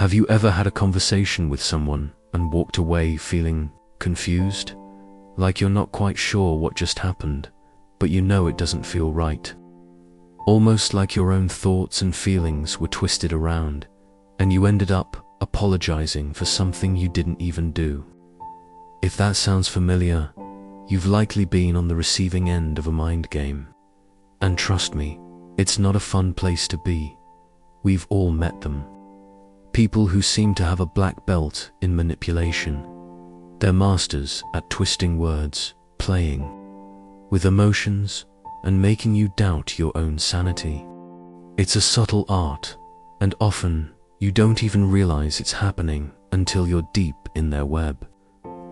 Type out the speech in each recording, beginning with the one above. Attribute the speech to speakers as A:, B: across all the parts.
A: Have you ever had a conversation with someone and walked away feeling confused? Like you're not quite sure what just happened, but you know it doesn't feel right. Almost like your own thoughts and feelings were twisted around, and you ended up apologizing for something you didn't even do. If that sounds familiar, you've likely been on the receiving end of a mind game. And trust me, it's not a fun place to be. We've all met them. People who seem to have a black belt in manipulation. They're masters at twisting words, playing with emotions, and making you doubt your own sanity. It's a subtle art, and often you don't even realize it's happening until you're deep in their web.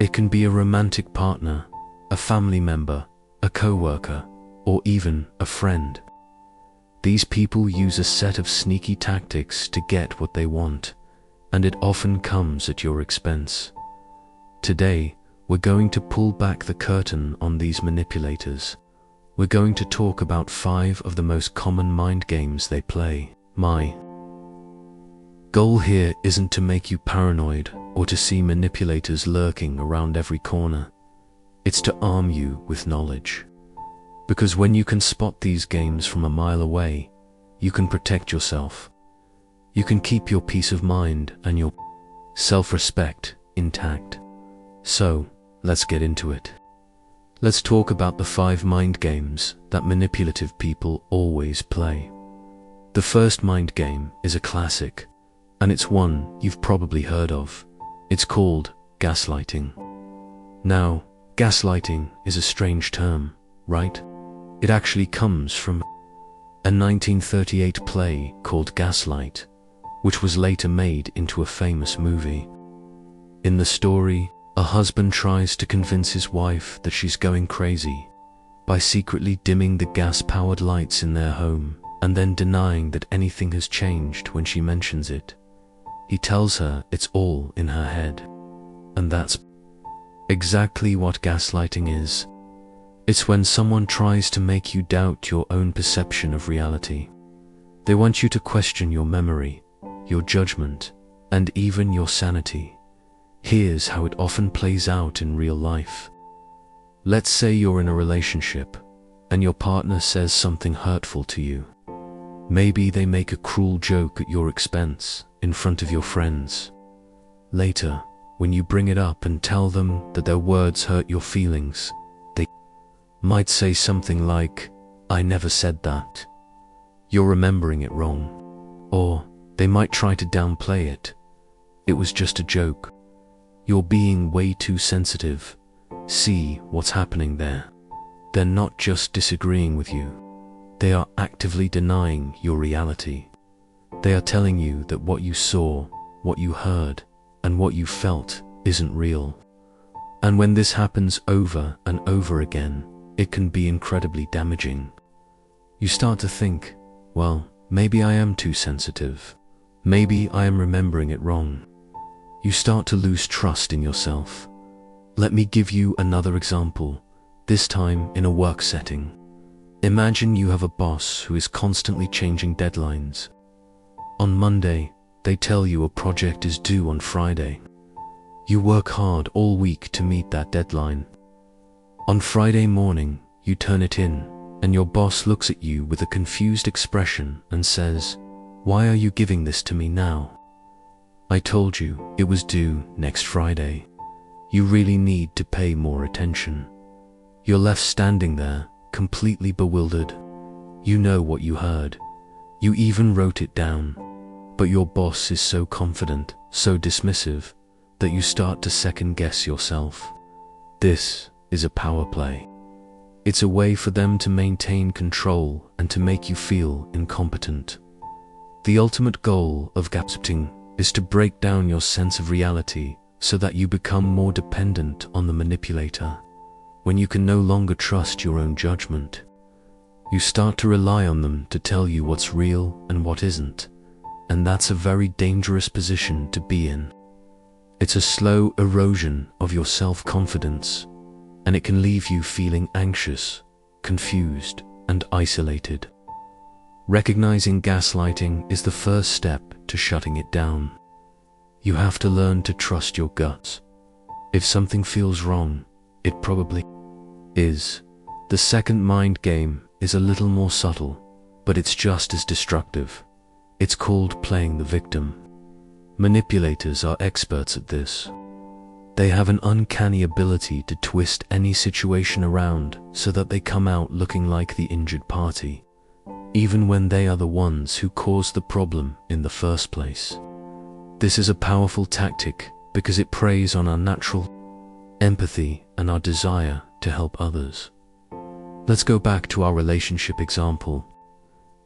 A: It can be a romantic partner, a family member, a coworker, or even a friend. These people use a set of sneaky tactics to get what they want, and it often comes at your expense. Today, we're going to pull back the curtain on these manipulators. We're going to talk about 5 of the most common mind games they play. My goal here isn't to make you paranoid or to see manipulators lurking around every corner. It's to arm you with knowledge. Because when you can spot these games from a mile away, you can protect yourself. You can keep your peace of mind and your self-respect intact. So, let's get into it. Let's talk about the 5 mind games that manipulative people always play. The first mind game is a classic, and it's one you've probably heard of. It's called gaslighting. Now, gaslighting is a strange term, right? It actually comes from a 1938 play called Gaslight, which was later made into a famous movie. In the story, a husband tries to convince his wife that she's going crazy by secretly dimming the gas-powered lights in their home and then denying that anything has changed when she mentions it. He tells her it's all in her head. And that's exactly what gaslighting is. It's when someone tries to make you doubt your own perception of reality. They want you to question your memory, your judgment, and even your sanity. Here's how it often plays out in real life. Let's say you're in a relationship, and your partner says something hurtful to you. Maybe they make a cruel joke at your expense in front of your friends. Later, when you bring it up and tell them that their words hurt your feelings, they might say something like, "I never said that. You're remembering it wrong." Or they might try to downplay it. "It was just a joke. You're being way too sensitive. See what's happening there." They're not just disagreeing with you. They are actively denying your reality. They are telling you that what you saw, what you heard, and what you felt isn't real. And when this happens over and over again, it can be incredibly damaging. You start to think, well, maybe I am too sensitive. Maybe I am remembering it wrong. You start to lose trust in yourself. Let me give you another example, this time in a work setting. Imagine you have a boss who is constantly changing deadlines. On Monday, they tell you a project is due on Friday. You work hard all week to meet that deadline. On Friday morning, you turn it in, and your boss looks at you with a confused expression and says, "Why are you giving this to me now? I told you it was due next Friday. You really need to pay more attention." You're left standing there, completely bewildered. You know what you heard. You even wrote it down. But your boss is so confident, so dismissive, that you start to second-guess yourself. This is a power play. It's a way for them to maintain control and to make you feel incompetent. The ultimate goal of gaslighting is to break down your sense of reality so that you become more dependent on the manipulator. When you can no longer trust your own judgment, you start to rely on them to tell you what's real and what isn't, and that's a very dangerous position to be in. It's a slow erosion of your self-confidence, and it can leave you feeling anxious, confused, and isolated. Recognizing gaslighting is the first step to shutting it down. You have to learn to trust your guts. If something feels wrong, it probably is. The second mind game is a little more subtle, but it's just as destructive. It's called playing the victim. Manipulators are experts at this. They have an uncanny ability to twist any situation around so that they come out looking like the injured party, even when they are the ones who caused the problem in the first place. This is a powerful tactic because it preys on our natural empathy and our desire to help others. Let's go back to our relationship example.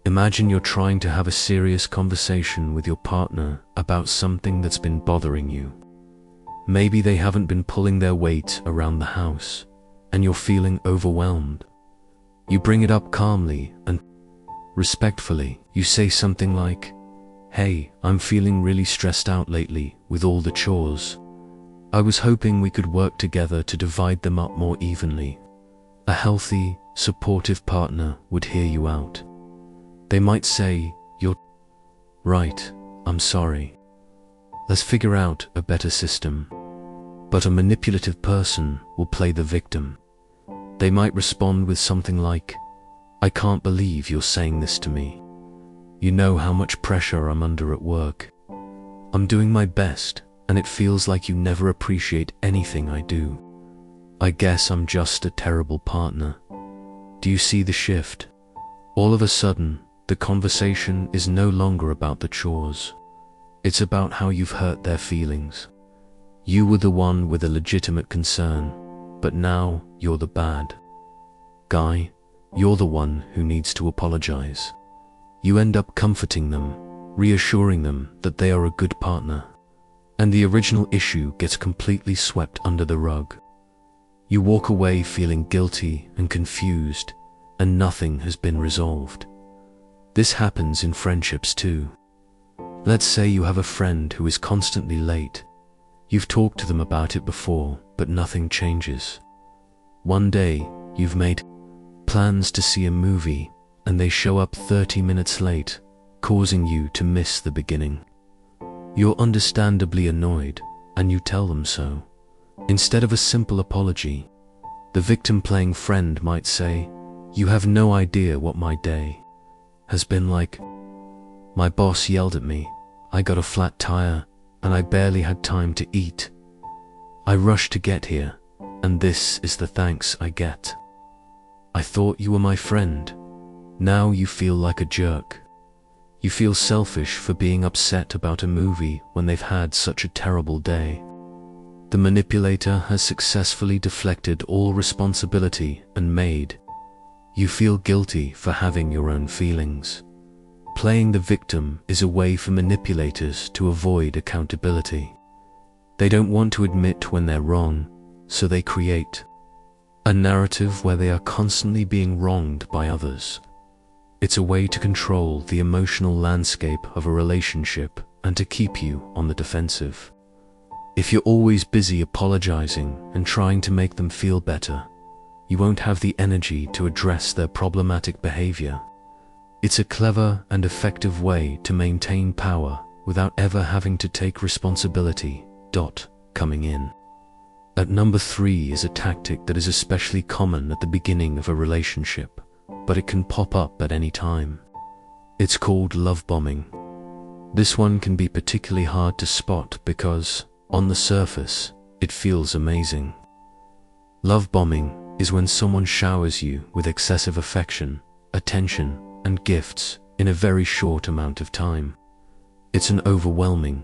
A: Imagine you're trying to have a serious conversation with your partner about something that's been bothering you. Maybe they haven't been pulling their weight around the house, and you're feeling overwhelmed. You bring it up calmly and respectfully. You say something like, "Hey, I'm feeling really stressed out lately with all the chores. I was hoping we could work together to divide them up more evenly." A healthy, supportive partner would hear you out. They might say, "You're right, I'm sorry. Let's figure out a better system." But a manipulative person will play the victim. They might respond with something like, "I can't believe you're saying this to me. You know how much pressure I'm under at work. I'm doing my best, and it feels like you never appreciate anything I do. I guess I'm just a terrible partner." Do you see the shift? All of a sudden, the conversation is no longer about the chores. It's about how you've hurt their feelings. You were the one with a legitimate concern, but now you're the bad guy. You're the one who needs to apologize. You end up comforting them, reassuring them that they are a good partner, and the original issue gets completely swept under the rug. You walk away feeling guilty and confused, and nothing has been resolved. This happens in friendships too. Let's say you have a friend who is constantly late. You've talked to them about it before, but nothing changes. One day, you've made plans to see a movie, and they show up 30 minutes late, causing you to miss the beginning. You're understandably annoyed, and you tell them so. Instead of a simple apology, the victim-playing friend might say, "You have no idea what my day has been like. My boss yelled at me, I got a flat tire, and I barely had time to eat. I rushed to get here, and this is the thanks I get. I thought you were my friend. Now you feel like a jerk. You feel selfish for being upset about a movie when they've had such a terrible day." The manipulator has successfully deflected all responsibility and made you feel guilty for having your own feelings. Playing the victim is a way for manipulators to avoid accountability. They don't want to admit when they're wrong, so they create a narrative where they are constantly being wronged by others. It's a way to control the emotional landscape of a relationship and to keep you on the defensive. If you're always busy apologizing and trying to make them feel better, you won't have the energy to address their problematic behavior. It's a clever and effective way to maintain power without ever having to take responsibility. Coming in at number 3 is a tactic that is especially common at the beginning of a relationship, but it can pop up at any time. It's called love bombing. This one can be particularly hard to spot because, on the surface, it feels amazing. Love bombing is when someone showers you with excessive affection, attention, and gifts in a very short amount of time. It's an overwhelming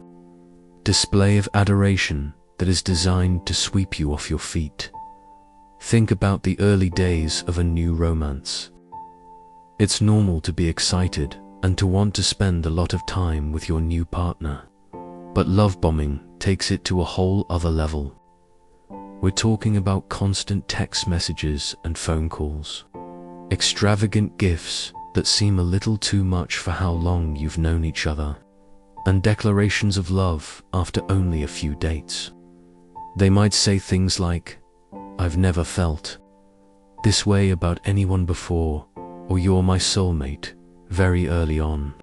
A: display of adoration that is designed to sweep you off your feet. Think about the early days of a new romance. It's normal to be excited and to want to spend a lot of time with your new partner. But love bombing takes it to a whole other level. We're talking about constant text messages and phone calls, extravagant gifts that seem a little too much for how long you've known each other, and declarations of love after only a few dates. They might say things like, "I've never felt this way about anyone before," or "You're my soulmate," very early on.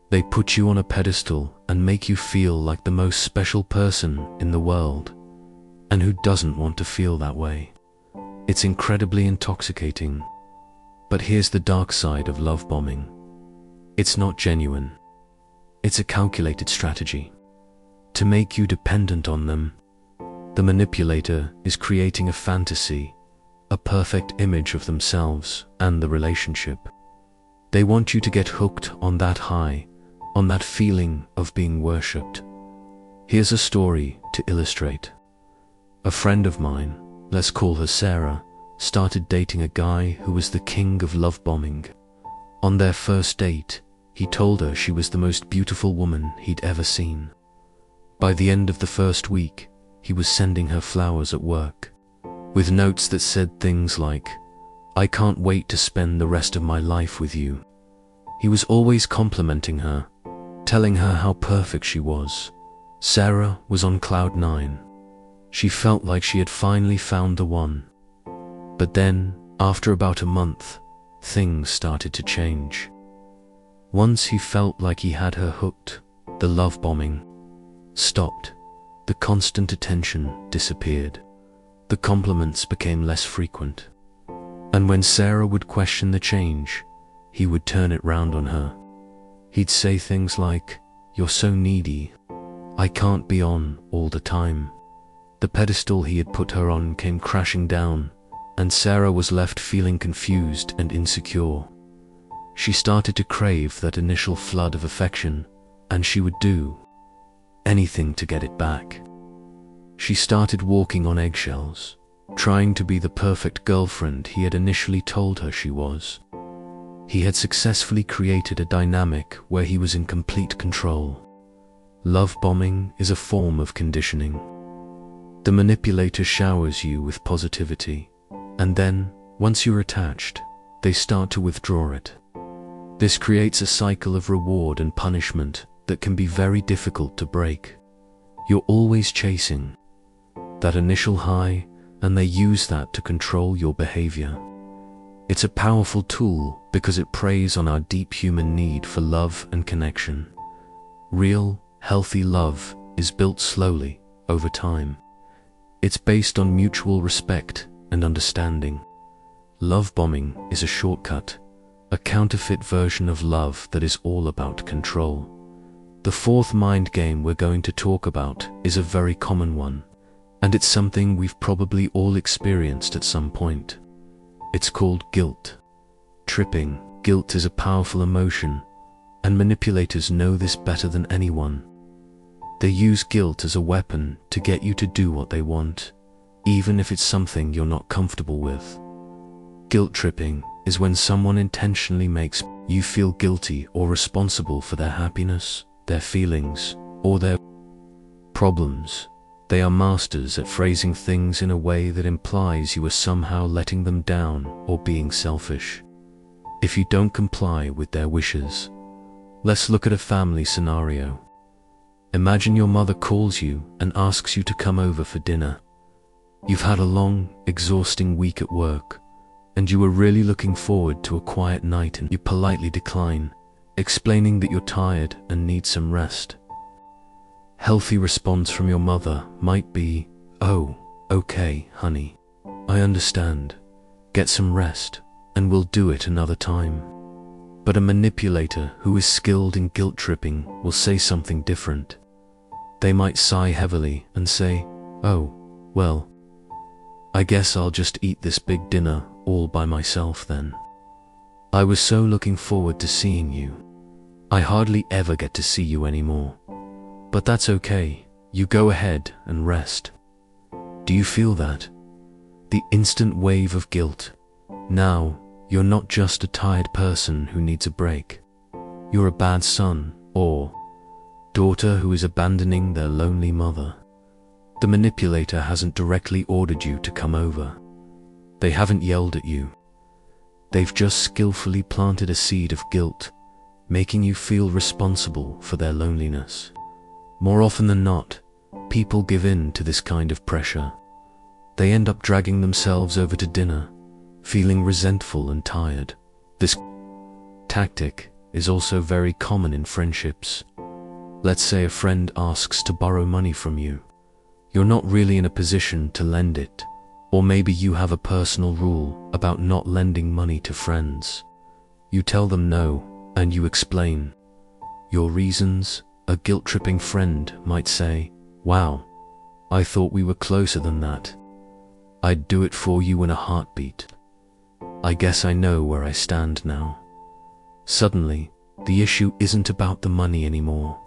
A: They put you on a pedestal and make you feel like the most special person in the world. And who doesn't want to feel that way? It's incredibly intoxicating. But here's the dark side of love bombing. It's not genuine. It's a calculated strategy. To make you dependent on them, the manipulator is creating a fantasy, a perfect image of themselves and the relationship. They want you to get hooked on that high, on that feeling of being worshipped. Here's a story to illustrate. A friend of mine, let's call her Sarah, started dating a guy who was the king of love bombing. On their first date, he told her she was the most beautiful woman he'd ever seen. By the end of the first week, he was sending her flowers at work, with notes that said things like, "I can't wait to spend the rest of my life with you." He was always complimenting her, telling her how perfect she was. Sarah was on cloud 9. She felt like she had finally found the one. But then, after about a month, things started to change. Once he felt like he had her hooked, the love bombing stopped. The constant attention disappeared. The compliments became less frequent. And when Sarah would question the change, he would turn it round on her. He'd say things like, "You're so needy. I can't be on all the time." The pedestal he had put her on came crashing down, and Sarah was left feeling confused and insecure. She started to crave that initial flood of affection, and she would do anything to get it back. She started walking on eggshells, trying to be the perfect girlfriend he had initially told her she was. He had successfully created a dynamic where he was in complete control. Love bombing is a form of conditioning. The manipulator showers you with positivity, and then, once you're attached, they start to withdraw it. This creates a cycle of reward and punishment that can be very difficult to break. You're always chasing that initial high, and they use that to control your behavior. It's a powerful tool because it preys on our deep human need for love and connection. Real, healthy love is built slowly, over time. It's based on mutual respect and understanding. Love bombing is a shortcut, a counterfeit version of love that is all about control. The fourth mind game we're going to talk about is a very common one, and it's something we've probably all experienced at some point. It's called guilt tripping. Guilt is a powerful emotion, and manipulators know this better than anyone. They use guilt as a weapon to get you to do what they want, even if it's something you're not comfortable with. Guilt tripping is when someone intentionally makes you feel guilty or responsible for their happiness, their feelings, or their problems. They are masters at phrasing things in a way that implies you are somehow letting them down or being selfish. If you don't comply with their wishes, let's look at a family scenario. Imagine your mother calls you and asks you to come over for dinner. You've had a long, exhausting week at work, and you were really looking forward to a quiet night, and you politely decline, explaining that you're tired and need some rest. Healthy response from your mother might be, "Oh, okay, honey. I understand. Get some rest, and we'll do it another time." But a manipulator who is skilled in guilt tripping will say something different. They might sigh heavily and say, "Oh, well, I guess I'll just eat this big dinner all by myself then. I was so looking forward to seeing you. I hardly ever get to see you anymore. But that's okay, you go ahead and rest." Do you feel that? The instant wave of guilt. Now, you're not just a tired person who needs a break. You're a bad son or daughter who is abandoning their lonely mother. The manipulator hasn't directly ordered you to come over. They haven't yelled at you. They've just skillfully planted a seed of guilt, making you feel responsible for their loneliness. More often than not, people give in to this kind of pressure. They end up dragging themselves over to dinner, feeling resentful and tired. This tactic is also very common in friendships. Let's say a friend asks to borrow money from you. You're not really in a position to lend it, or maybe you have a personal rule about not lending money to friends. You tell them no, and you explain your reasons. A guilt-tripping friend might say, "Wow, I thought we were closer than that. I'd do it for you in a heartbeat. I guess I know where I stand now." Suddenly, the issue isn't about the money anymore.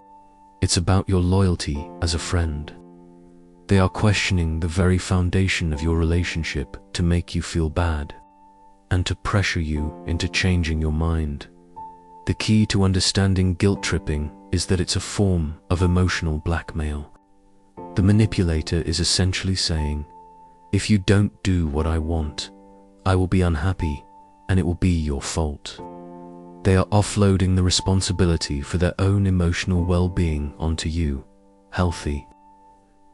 A: It's about your loyalty as a friend. They are questioning the very foundation of your relationship to make you feel bad and to pressure you into changing your mind. The key to understanding guilt tripping is that it's a form of emotional blackmail. The manipulator is essentially saying, "If you don't do what I want, I will be unhappy and it will be your fault." They are offloading the responsibility for their own emotional well-being onto you. Healthy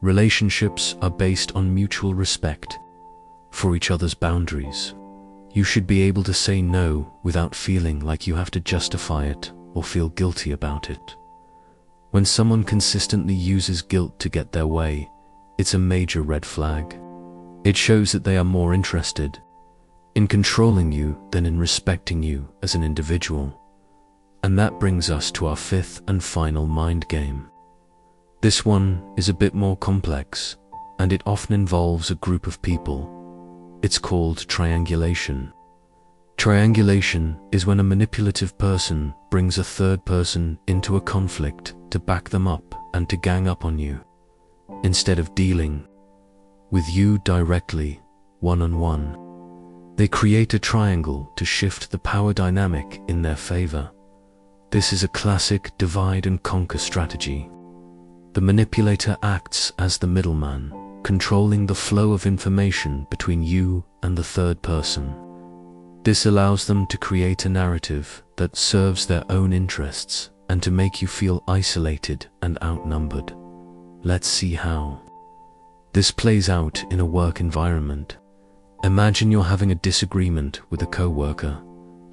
A: relationships are based on mutual respect for each other's boundaries. You should be able to say no without feeling like you have to justify it or feel guilty about it. When someone consistently uses guilt to get their way, it's a major red flag. It shows that they are more interested in controlling you than in respecting you as an individual. And that brings us to our fifth and final mind game. This one is a bit more complex, and it often involves a group of people. It's called triangulation. Triangulation is when a manipulative person brings a third person into a conflict to back them up and to gang up on you. Instead of dealing with you directly, one-on-one, they create a triangle to shift the power dynamic in their favor. This is a classic divide and conquer strategy. The manipulator acts as the middleman, controlling the flow of information between you and the third person. This allows them to create a narrative that serves their own interests and to make you feel isolated and outnumbered. Let's see how this plays out in a work environment. Imagine you're having a disagreement with a co-worker,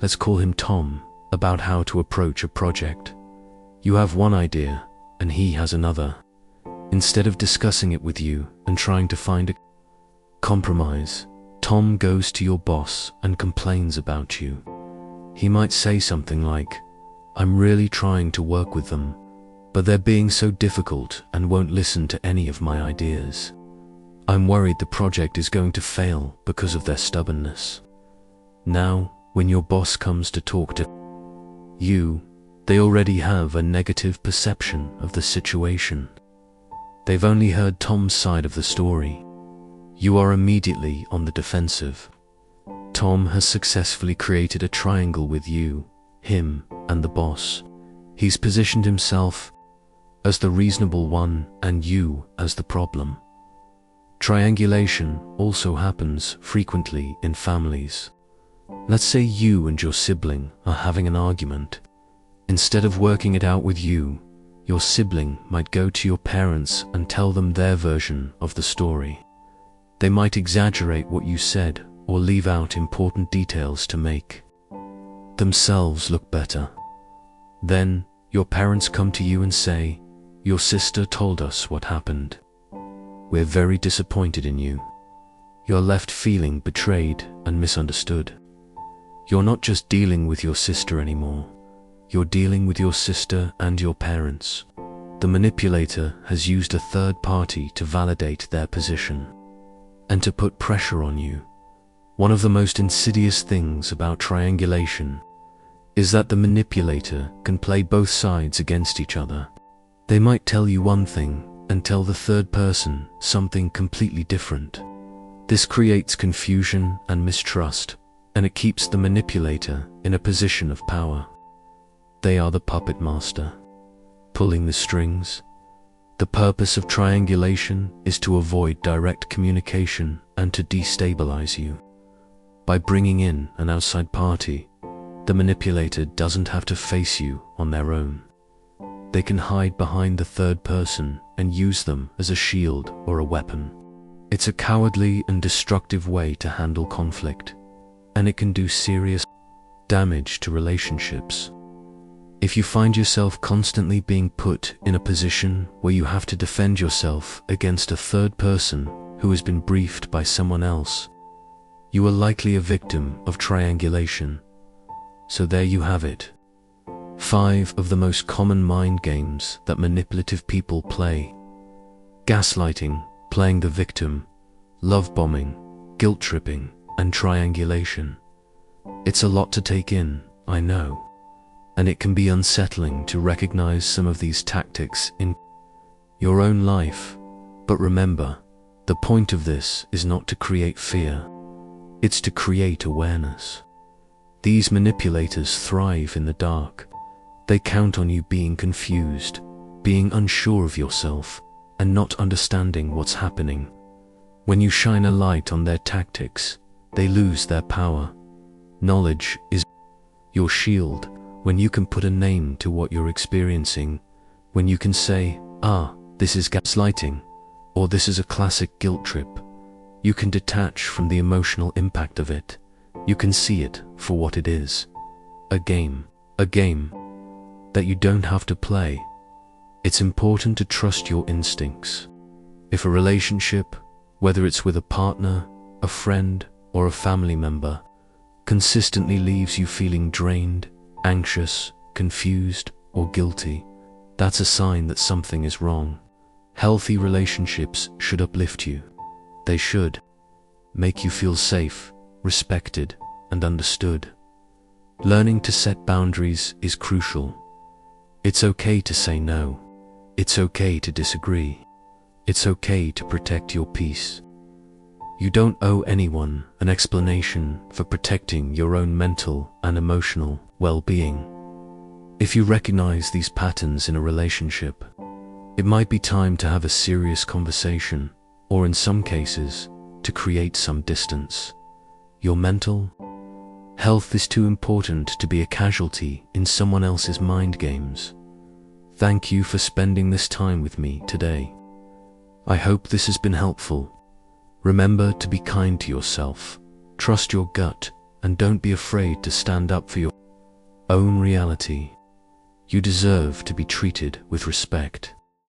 A: let's call him Tom, about how to approach a project. You have one idea and he has another. Instead of discussing it with you and trying to find a compromise, Tom goes to your boss and complains about you. He might say something like, "I'm really trying to work with them, but they're being so difficult and won't listen to any of my ideas. I'm worried the project is going to fail because of their stubbornness." Now, when your boss comes to talk to you, they already have a negative perception of the situation. They've only heard Tom's side of the story. You are immediately on the defensive. Tom has successfully created a triangle with you, him, and the boss. He's positioned himself as the reasonable one and you as the problem. Triangulation also happens frequently in families. Let's say you and your sibling are having an argument. Instead of working it out with you, your sibling might go to your parents and tell them their version of the story. They might exaggerate what you said or leave out important details to make themselves look better. Then, your parents come to you and say, "Your sister told us what happened. We're very disappointed in you." You're left feeling betrayed and misunderstood. You're not just dealing with your sister anymore. You're dealing with your sister and your parents. The manipulator has used a third party to validate their position and to put pressure on you. One of the most insidious things about triangulation is that the manipulator can play both sides against each other. They might tell you one thing and tell the third person something completely different. This creates confusion and mistrust, and it keeps the manipulator in a position of power. They are the puppet master, pulling the strings. The purpose of triangulation is to avoid direct communication and to destabilize you. By bringing in an outside party, the manipulator doesn't have to face you on their own. They can hide behind the third person and use them as a shield or a weapon. It's a cowardly and destructive way to handle conflict, and it can do serious damage to relationships. If you find yourself constantly being put in a position where you have to defend yourself against a third person who has been briefed by someone else, you are likely a victim of triangulation. So there you have it. 5 of the most common mind games that manipulative people play: gaslighting, playing the victim, love bombing, guilt tripping, and triangulation. It's a lot to take in, I know, and it can be unsettling to recognize some of these tactics in your own life. But remember, the point of this is not to create fear, it's to create awareness. These manipulators thrive in the dark. They count on you being confused, being unsure of yourself, and not understanding what's happening. When you shine a light on their tactics, they lose their power. Knowledge is your shield. When you can put a name to what you're experiencing, when you can say, this is gaslighting, or this is a classic guilt trip, you can detach from the emotional impact of it. You can see it for what it is. A game that you don't have to play. It's important to trust your instincts. If a relationship, whether it's with a partner, a friend, or a family member, consistently leaves you feeling drained, anxious, confused, or guilty, that's a sign that something is wrong. Healthy relationships should uplift you. They should make you feel safe, respected, and understood. Learning to set boundaries is crucial. It's okay to say no. It's okay to disagree. It's okay to protect your peace. You don't owe anyone an explanation for protecting your own mental and emotional well-being. If you recognize these patterns in a relationship, it might be time to have a serious conversation, or in some cases, to create some distance. Your mental health is too important to be a casualty in someone else's mind games. Thank you for spending this time with me today. I hope this has been helpful. Remember to be kind to yourself, trust your gut, and don't be afraid to stand up for your own reality. You deserve to be treated with respect.